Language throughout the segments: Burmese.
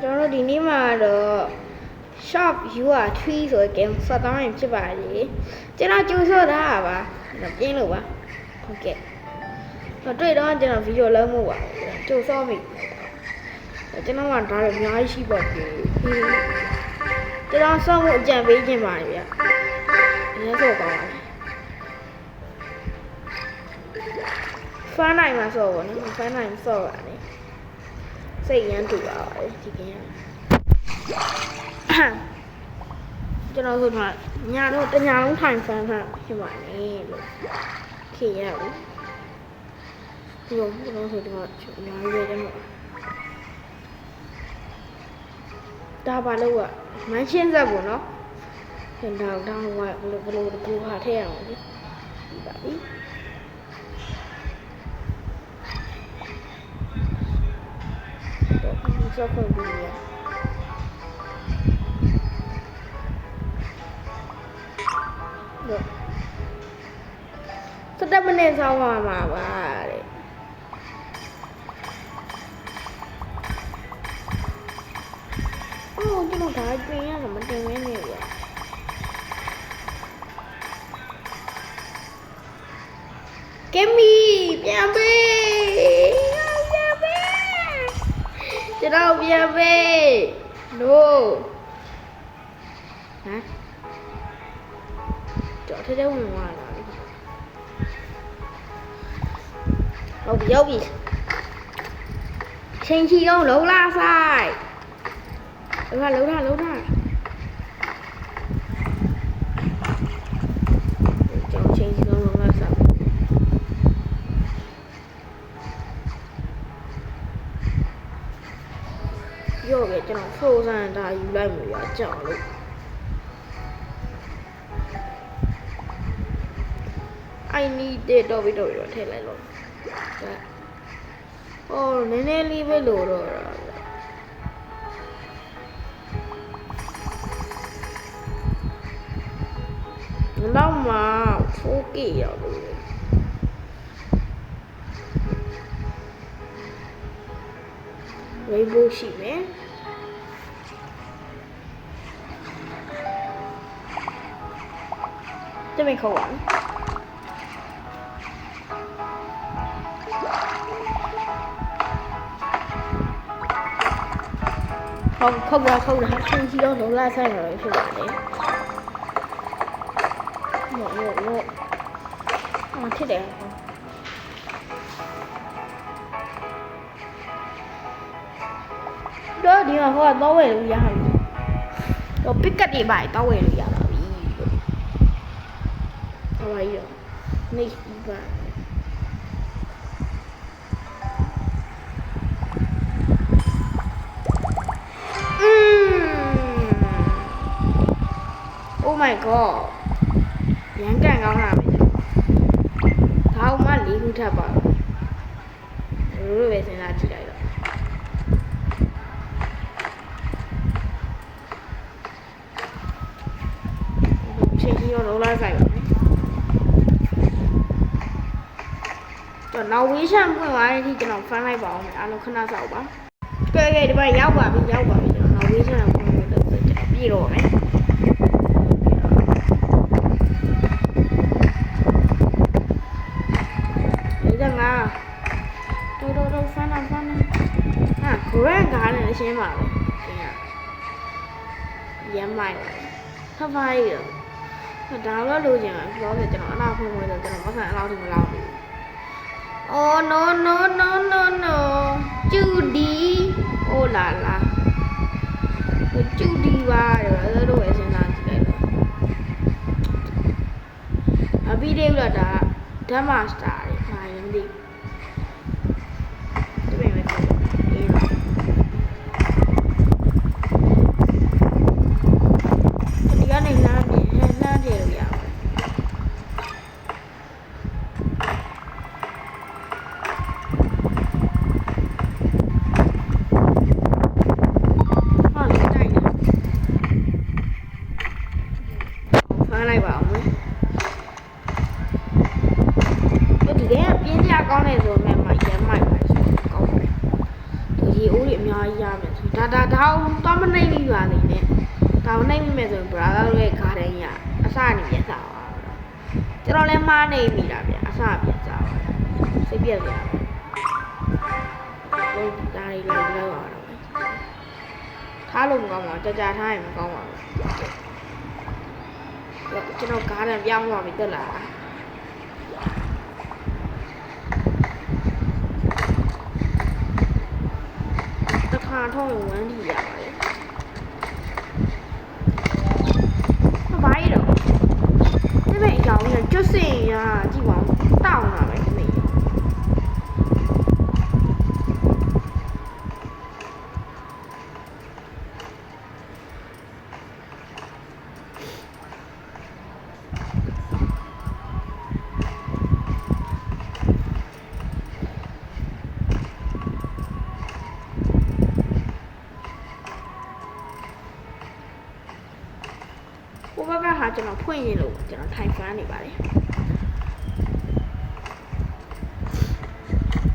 ကျွန်တော်တို့ဒီနေ့မှာတော့ shop UR3 ဆိုတဲ့ game စတောင်းရင်ဖြစ်ပါလေကျွန်တော်ကြိုးစောတာပါပြင်းလို့ပါဟုတ်ကဲ့တွေ့တော့ကျွန်တော်ဗီဒီယိုလုံးမှုပါကြိုးစောပြီကျွန်တော်ကဒါလည်းအများကြီးရှိပါပြီကျွန်တော်စောမှုအကြံပေးခြင်းပါလေဗျအရင်စောပါပါဖမ်းနိုင်မှာစောပါနော်ဖမ်းနိုင်စောပါလေစိတ်ရမ်းတူပါပါလေဒီကင်းကျွန်တော်ဆိုတော့ညာတော့တညာလုံးထိုင်ဖမ်းဖမ်းဖြစ်ပါနေလို့ခေရဘူးဒီလိုကျွန်တော်ဆိုတော့အများကြီးပဲတယ်မို့ဒါပါလို့ကမန်းရှင်းဆက်ပေါ့နော်ဟင်တော့တောင်းကဘလို့ဘူဟာထည့်ရအောင်လေဒီပါပြီတော့ခွန်ပြီးရစတက်မနဲ့ဆောင်းပါမှာပါတဲ့အော်ကျွန်တော်ဒါပြင်ရမှာမတင်မဲနေရကမီပြန်ပေးကျွန်တော်ပြန်ပေး no ဟမ်ကြော်ထဲဝင်သွားလာဟုတ်ပြီချိန်ချီအောင်လုံးလာဆိုင်လုံးထားကျွန်တော်ချိန်ချီအောင်လုံးလာဆိုင်ရော့ပဲကျွန်တော် frozen ဒါယူလိုက်မှာရကြောက်လို့I need it တော့ပြီးတော့ထည့်လိုက်လို့အော်နည်းနည်းလေးပဲလို့တော့လောက်မှာ 4K ရောက်လို့Rainbow ရှိမယ်这边扣完扣不了趁机用龙拉塞了是吧我贴点đó đi mà hoa tao về luôn vậy rồi biết cách đi bài tao về luôn vậy là bị tao vậy rồi này và oh my god dán càng ngon nào bây giờ thao má lý hư thà bảo rồi về xem là chỉ đây rồi nấu lá dày còn nấu với sang cái ngoài thì cho nó pha này bỏ mày ăn nó không nào giàu bắn cái đi bay giáo vào đi nấu với sang không được đi rồi đấy đấy rằng là đâu pha này à Korean cá này xem mà dám mày thấp vai rồi đó là lưu gì mà đó thì cho nó đau không rồi cho nó có thể lau thì mà lau được oh no Judy oh là Judy ba rồi đâu vậy xem nào chị đây rồi video là đã master này làm đi này bảo mới cái gì đấy biến ra con တော့မနိုင်ပြီပါနေနဲ့ဒါမနိုင်ပြီမဲ့ဆိုရင် brother တို့ရဲ့ garden ရအစနေပြန်စားပါတော့ကျွန်တော်လည်းမှားနေပြီလားဗျအစပြန်စားပါစိတ်ပြက်စရာဟိုဒါလေးလိုက်လောက်ရတော့ထားလို့မကောင်းပါဘူးကြာထားရင်မကောင်းပါဘူးကျွန်တော် garden ပြောင်းသွားပြီတက်လာတခါထောင်းဝမ်းထီရပါတယ်ဘာရတော့ဒီမဲ့အကြောင်းကြီးကျွတ်စင်ရကြည့်ပါဦးတောင်းတာပဲဒီမဲ့ဘက်ကဟာကျွန်တော်ဖွင့်ရင်လို့ကျွန်တော်ထိုင်ဖမ်းနေပါတယ်။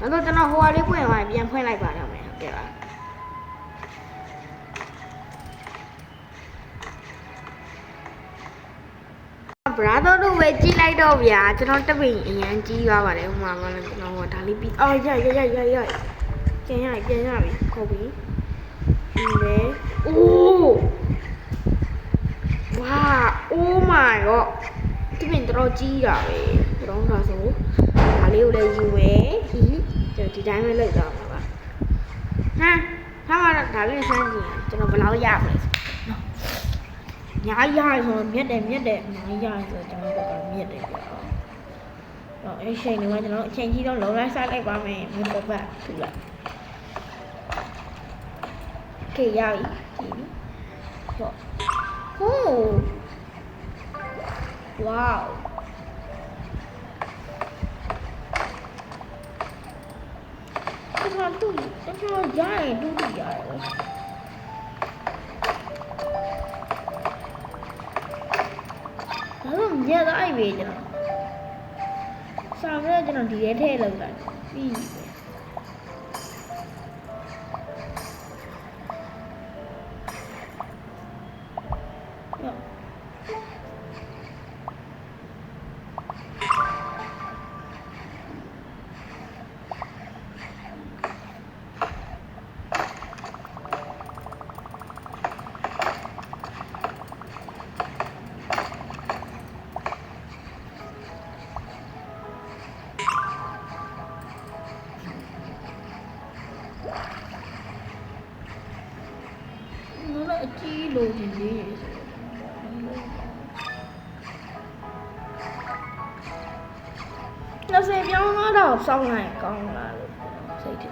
တော့ကျွန်တော်ဟိုဟာလေးဖွင့်သွားရင်ပြန်ဖွင့်လိုက်ပါတော့မယ်ဟုတ်ကဲ့ပါ။ brother တို့ပဲကြည့်လိုက်တော့ဗျာကျွန်တော်တပင်အရန်ကြီးသွားပါတယ်ဟိုမှာလည်းကျွန်တော်ဟိုဒါလေးပြီးအော်ရပြန်ရပြီခေါ်ပြီဒီလေအိုး哇 Oh my god ဒီမင်းတော့ကြီးတာပဲတော့ဒါဆိုဒါလေးကိုလည်းယူမယ်ဒီတိုင်းပဲလောက်သွားမှာပါဟမ်ထားပါတော့ဒါလေးစမ်းကြည့်ကျွန်တော်ဘယ်လောက်ရမလဲညာရဆိုမြက်တယ်ညာရဆိုကျွန်တော်ကမြက်တယ်ပြောတော့အဲ့ချိန်တွေမှာကျွန်တော်အချိန်ကြီးတော့လုံးလိုက်စားလိုက်ပါမယ်မပတ်ပတ်ထူလိုက်โอเคရပြီကြည့်ဟုတ်Oh! Wow! That's not too. That's not giant. Do the giant. I don't get the ivy. Somewhere, you know, the tail of that. nó chi đồ gì gì nó sẽ béo nó đầu xong này còn là xây thì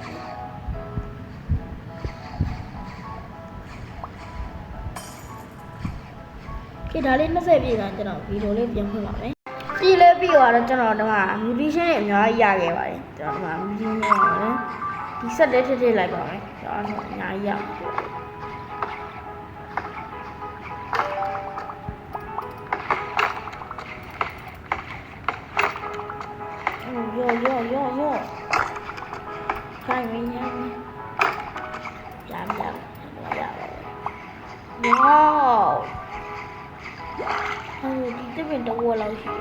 khi đó lên nó sẽ bị là cho nó video lên tiếng hơn đấy đi lên video là cho nó mà video sẽ nhỏ dài vậy vậy cho nó mà video nhỏ đấy thì sẽ để thế lại bảo đấy cho nó nhỏ dài vô khai mình nha chạm wow đi tới bên đâu qua lâu xíu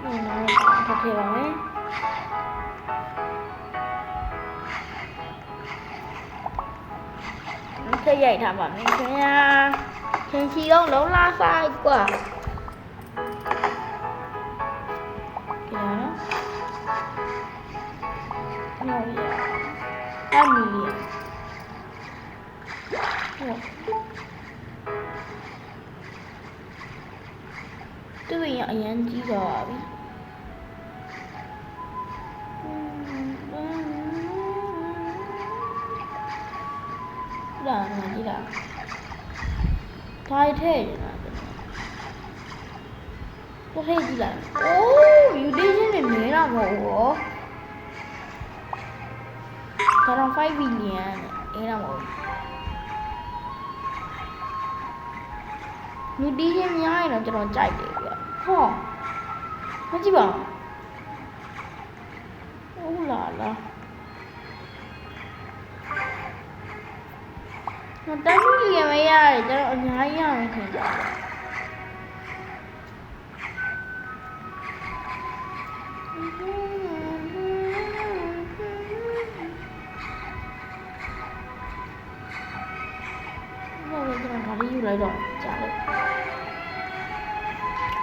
này nó là thật thiệt rồi nó sẽ dậy thảm bảo mình nha trên chi đâu nó la sai quá million. Tôi bị nhận nhận chỉ rồi. Đó là gì đó? Thay thế rồi nè. Có thế gì là? Ô, yêu đi chứ này mấy nào bộ? Karang 5 billion era mo nu di je nyai naကျွန်တော်ကြိုက်တယ်ဗျဟောမကြည့်ပါဟုတ်လား တက်မှုရမရတယ်ကျွန်တော်အများကြီးရမယ်ခင်ဗျာဘာလို့ကျွန်တော်ဒါလေးယူလိုက်တော့ကြားလို့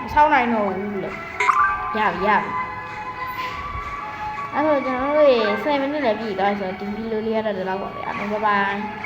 မဆောင်းနိုင်တော့ဘူးလေရပြီအဲ့တော့ကျွန်တော်တို့7 မိနစ်လည်းပြည့်သွားဆိုတော့ဒီဗီဒီယိုလေးရတော့ဒီလောက်ပါပဲအားလုံးဘိုင်ဘိုင်